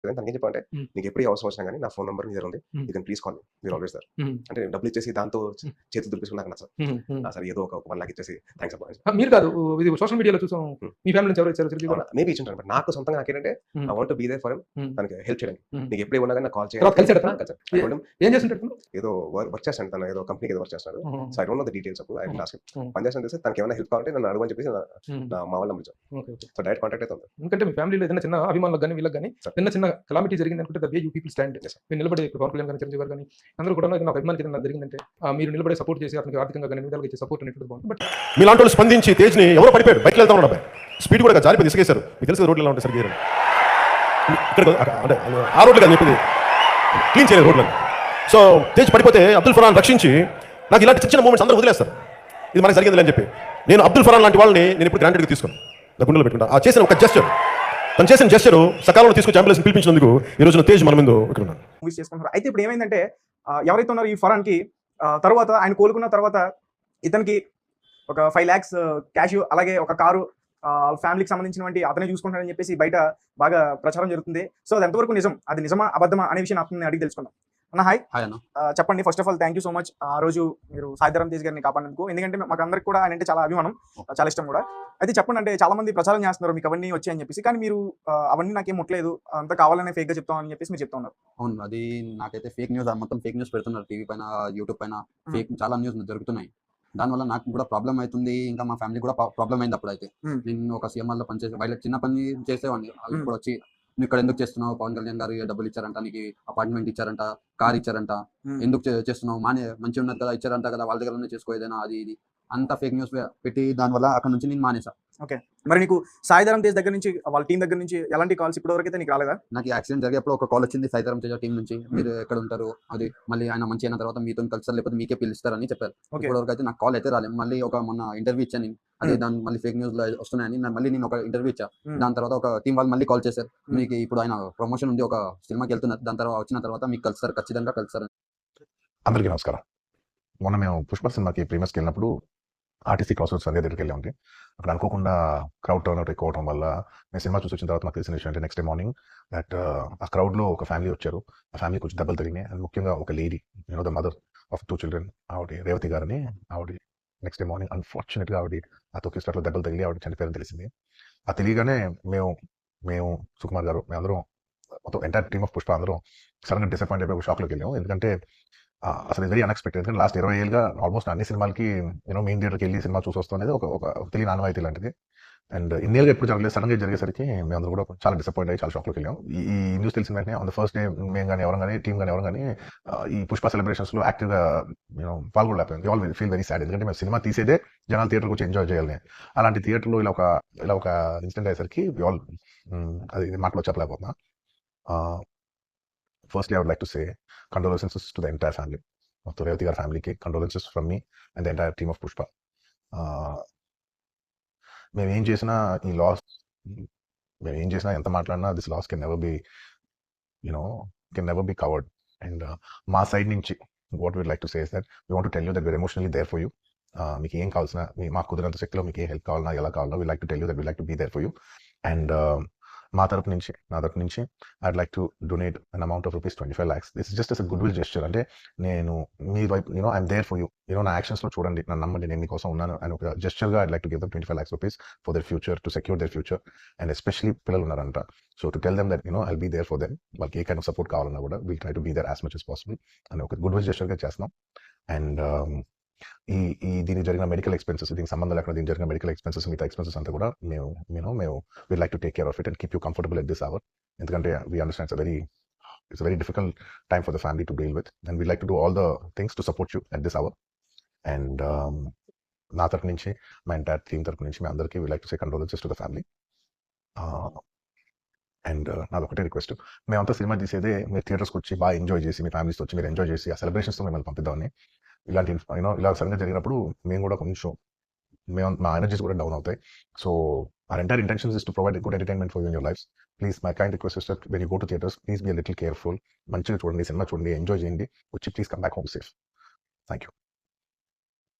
తనకేం చెప్పామంటే, హ్మ్. "నీకు ఎప్పుడు ఏ అవసరం వచ్చినా గానీ నా ఫోన్ నంబర్ నీ దగ్గర ఉంది. Hmm. You can please call me. We're always there." Hmm. అంటే డబ్బులు ఇచ్చేసి దాంతో హ్మ్. చేతులు దులిపేసుకోవడం నాకు నచ్చదు. హ్మ్. హ్మ్. సరే ఏదో ఒక 1,00,000 ఇచ్చేసి థాంక్స్ అబ్బా! మీరు కాదు. ఇది సోషల్ మీడియాలో చూసాం. హ్మ్. మీ ఫ్యామిలీ నుంచి ఎవరో ఇచ్చారు చిరంజీవి గారు. అవునా? మేబీ ఇచ్చుంటాను. బట్ నాకు సొంతంగా నాకేంటంటే hmm. I want to be there for him. Hmm. తనకి హెల్ప్ చేయడానికి. హ్మ్. నీకు ఎప్పుడు ఏమన్నా గాని నాకు కాల్ తర్వాత చేయాలి. కలిసాడా తను? కలిసాను. ఐ ఏ టోల్డ్ హిమ్ ఏం చేస్తుంటాడు తను? ఏదో వర్క్ చేస్తాడు తను. ఏదో కంపెనీకి ఏదో వర్క్ చేస్తున్నాడు. హుహు. So, I don't know the details అప్పుడు. ఐ విల్ హ్మ్. Ask him. హ్మ్. పని చేస్తానని తెలిసి తనకేమైనా హెల్ప్ కావాలంటే నన్ను అడుగు అని చెప్పేసి నా హ్మ్. నా మా వాళ్ళ నంబర్ ఇచ్చాను. Okay. Okay. So, direct contact అయితే ఉంది. ఎందుకంటే మీ ఫ్యామిలీలో ఏదైనా చిన్న అభిమానులకు గాని, వీళ్ళకి గాని సార్. చిన్న క్యాలమిటీ జరిగిందనుకుంటే the way you people stand. Yes sir. మీరు నిలబడి ఇప్పుడు పవన్ కళ్యాణ్ గాని, చిరంజీవి గారు గాని అందరూ కూడా ఏదైనా ఒక అభిమానికి ఏదైనా జరిగిందంటే మీరు నిలబడి సపోర్ట్ చేసి అతనికి ఆర్థికంగా గాని, అన్ని విధాలుగా ఇచ్చే సపోర్ట్ అనేటువంటిది బాగుంటుంది. బట్ మీలాంటి వాళ్ళు స్పందించి తేజ్ని ఎవరో పడిపోయాడు బైక్లో వెళ్తా ఉన్నాడు అబ్బాయి స్పీడ్ కూడా జారిపోయి ఇసుకేశారు మీకు తెలుసు రోడ్లు ఎలా ఉంటాయి సరిగ్గా ఇక్కడ అంటే ఆ రోడ్లు కాదు చెప్పింది క్లీన్ చేయలేదు రోడ్లను సో తేజ్ పడిపోతే అబ్దుల్ ఫరాన్ రక్షించి నాకు ఇలాంటి చిన్న మూమెంట్స్ అందరూ వదిలేస్తారు ఇది మనకు జరిగింది అని చెప్పి నేను అబ్దుల్ ఫరాన్ లాంటి వాళ్ళని నేను ఇప్పుడు గ్రాంటెడ్గా తీసుకున్నాను నా గుండెలో పెట్టుకుంటా ఆ చేసిన ఒక జెస్చర్ తను చేసిన జెస్చర్ సకాలంలో తీసుకొచ్చి అంబులెన్స్ పిలిపించినందుకు ఈ రోజున తేజ్ మన మీద ఇక్కడ ఉన్నాను మూవీస్ చేసుకుంటున్నారు. అయితే ఇప్పుడు ఏమైందంటే ఎవరైతే ఉన్నారో ఈ ఫరాన్‌కి తర్వాత ఆయన కోలుకున్న తర్వాత ఇతనికి ఒక 5,00,000 క్యాష్ అలాగే ఒక కారు ఫ్యామిలీకి సంబంధించినటువంటి అతనే చూసుకుంటాడని చెప్పేసి బయట బాగా ప్రచారం జరుగుతుంది. సో అది ఎంతవరకు నిజం? అది నిజమా? అబద్ధమా? అనే విషయం అతన్ని అడిగి తెలుసుకుందాం. అన్న హాయ్. హాయ్ అన్న. చెప్పండి first of all thank you so much. ఆ రోజు మీరు సాయిధరం తేజ్ గారిని కాపాడినందుకు. ఎందుకంటే మాకందరికి కూడా ఆయన అంటే చాలా అభిమానం. చాలా ఇష్టం కూడా. అయితే చెప్పండి అంటే చాలా మంది ప్రచారం చేస్తున్నారు మీకు అవన్నీ వచ్చాయని చెప్పేసి. కానీ మీరు అవన్నీ నాకేం ముట్టలేదు. అంతా కావాలనే ఫేక్‌గా చెప్తాం అని చెప్పేసి మీరు చెప్తా ఉన్నారు. అవును. అది నాకైతే ఫేక్ న్యూస్ మొత్తం ఫేక్ న్యూస్ పెడుతున్నారు టీవీ పైన, యూట్యూబ్ పైన ఫేక్ చాలా న్యూస్ దొరుకుతున్నాయి. దానివల్ల నాకు కూడా ప్రాబ్లమ్ అవుతుంది. ఇంకా మా ఫ్యామిలీ కూడా ప్రాబ్లమ్ అయింది అప్పుడైతే. నేను ఒక సీఎంఆర్‌లో పనిచేసి వాళ్ళ చిన్న పని చేసేవాడిని. వాళ్ళు ఇప్పుడు వచ్చి "నువ్వు ఇక్కడ ఎందుకు చేస్తున్నావు? పవన్ కళ్యాణ్ గారు డబ్బులు ఇచ్చారంట, నీకు అపార్ట్మెంట్ ఇచ్చారంట, కార్ ఇచ్చారంట. ఎందుకు చేస్తున్నావు? మంచిగా ఉన్నది కదా, ఇచ్చారంట కదా, వాళ్ళ దగ్గరనే చేసుకో ఏదైనా" అది ఇది అంతా ఫేక్ న్యూస్ పెట్టి దానివల్ల అక్కడ నుంచి నేను మానేసా. ఓకే. మరి నీకు సాయిధరం తేజ్ దగ్గర నుంచి వాళ్ళ టీమ్ దగ్గర నుంచి ఎలాంటి కాల్స్ ఇప్పటివరకు అయితే నీకు రాలేదా? నాకు ఈ యాక్సిడెంట్ జరిగేప్పుడు ఒక కాల్ వచ్చింది సాయిధరం తేజ టీం నుంచి. మీరు ఎక్కడ ఉంటారు? అది మళ్ళీ ఆయన మంచి అయిన తర్వాత మీతో కలుస్తారు లేకపోతే మీకే పిలుస్తారని చెప్పారు. ఓకే. ఇప్పటివరకు అయితే నాకు కాల్ అయితే రాలేదు. మళ్ళీ మొన్న ఇంటర్వ్యూ ఇచ్చాను నేను. అదే దాన్ని మళ్ళీ ఫేక్ న్యూస్‌లో వస్తున్నాయని మళ్ళీ నేను ఒక ఇంటర్వ్యూ ఇచ్చా. దాని తర్వాత ఒక టీం వాళ్ళు మళ్ళీ కాల్ చేశారు. మీకు ఇప్పుడు ఆయన ప్రమోషన్ ఉంది, ఒక సినిమాకి వెళ్తున్నారు. దాని తర్వాత వచ్చిన తర్వాత మీకు కలుస్తారు, ఖచ్చితంగా కలుస్తారు. అందరికీ నమస్కారం మొన్న మేము పుష్ప సినిమాకి ప్రీమియర్స్కి వెళ్ళినప్పుడు ఆర్టీసీ క్రాస్ రోడ్స్ సంధ్య దగ్గరికి వెళ్ళామండి అక్కడ అనుకోకుండా క్రౌడ్ టర్న్ అవుట్ ఎక్కువ అవడం వల్ల నేను సినిమా చూసి వచ్చిన తర్వాత నాకు తెలిసిన విషయం అంటే నెక్స్ట్ డే మార్నింగ్ దట్ ఆ క్రౌడ్లో ఒక ఫ్యామిలీ వచ్చారు ఆ ఫ్యామిలీ కొంచెం దెబ్బలు తగినాయి అది ముఖ్యంగా ఒక lady the mother of 2 children ఆవిడ రేవతి గారని ఆవిడ నెక్స్ట్ డే మార్నింగ్ అన్ఫార్చునేట్గా ఆవిడ ఆ తొక్కిస్టార్లో దెబ్బలు తగిలి ఆవిడ చనిపోయారని తెలిసింది ఆ తెలియగానే మేము సుకుమార్ గారు మేమందరం మొత్తం ఎంటైర్ టీమ్ ఆఫ్ పుష్ప అందరం సడన్గా డిసప్పాయింట్ అయిపోయి ఒక షాక్లోకి వెళ్ళాము ఎందుకంటే అసలు వెరీ అన్ఎక్స్పెక్టెడ్ ఎందుకంటే లాస్ట్ 20 ఏళ్ళుగా ఆల్మోస్ట్ అన్ని సినిమాలకి మెయిన్ థియేటర్కి వెళ్ళి సినిమా చూసి వస్తుంది అనేది ఒక తెలియని ఆనవాయితీ లాంటిది అండ్ ఇన్నేళ్ళుగా ఎప్పుడు జరగలేదు సడన్గా జరిగేసరికి మేమందరూ కూడా చాలా డిసప్పాయింట్ అయ్యి చాలా షాక్లోకి వెళ్ళాం ఈ న్యూస్ తెలిసిన వెంటనే ఆన్ ద ఫస్ట్ డే మేము కానీ ఎవరు కానీ టీం కానీ ఎవరు కానీ ఈ పుష్ప సెలబ్రేషన్స్లో యాక్టివ్గా పాల్గొనలేకపోయింది ఆల్ ఫీల్ వెరీ సాడ్ ఎందుకంటే మేము సినిమా తీసేదే జనాలు థియేటర్కి వచ్చి ఎంజాయ్ చేయాలని అలాంటి థియేటర్లో ఇలా ఒక ఇన్సిడెంట్ అయ్యేసరికి ఆల్ అది మాటలో చెప్పలేకపోతున్నా Firstly, I would like to say condolences to the entire family of the Revati Gar family. Condolences from me and the entire team of Pushpa. మేము ఏం చేసినా ఈ లాస్ మేము ఏం చేసినా ఎంత మాట్లాడినా this loss can never be covered and మా సైడ్ నుంచి what we'd like to say is that we want to tell you that we're emotionally there for you మీకు ఏం కావాల్సిన మాకు కుదిరినంత శక్తిలో మీకు ఏ హెల్ప్ కావాలన్నా ఎలా కావాలన్నా we like to tell you that we like to be there for you and నా తరపు నుంచి I'd like to donate an amount of ₹25 lakhs. This is just as a goodwill gesture అంటే నేను మీ వైపు I'm there for you నా యాక్షన్స్లో చూడండి నన్ను నమ్మండి నేను మీకోసం ఉన్నాను అని ఒక జెస్చర్గా I'd like to give them ₹25 lakhs for their future to secure their future and especially పిల్లలు ఉన్నారంట so to tell them that I'll be there for them వాళ్ళకి ఏ కైండ్ ఆఫ్ సపోర్ట్ కావాలన్నా కూడా will try to be there as much as possible అని ఒక good will జెస్చర్గా చేస్తున్నాం and దీనికి జరిగిన మెడికల్ ఎక్స్పెన్సెస్ దీనికి సంబంధం లేకుండా దీనికి జరిగిన మెడికల్ ఎక్స్పెన్సెస్ మిగతా ఎక్స్పెన్సెస్ అంతా కూడా మేము we like to take care of it and keep you comfortable at this hour ఎందుకంటే we understand it's a very difficult time for the family to deal with and we'd like to do all the things to support you at this hour and నా తరపు నుంచి మా entire team తరపు నుంచి మీ అందరికీ we like to say condolences to the family and నాది ఒకటే request మేమంతా సినిమా తీసేదే మీరు థియేటర్స్కి వచ్చి బాగా ఎంజాయ్ చేసి మీ ఫ్యామిలీస్తో వచ్చి మీరు ఎంజాయ్ చేసి ఆ సెలబ్రేషన్స్తో మిమ్మల్ని పంపిద్దామని ఇలాంటి ఇలా సడన్గా జరిగినప్పుడు మేము కూడా కొంచెం మా ఎనర్జీస్ కూడా డౌన్ అవుతాయి so our entire intention is to provide a good entertainment for you in your lives. Please, my kind request is that when you go to theaters, please be a little careful. మంచిగా చూడండి cinema చూడండి enjoy చేయండి వచ్చి please come back home safe thank you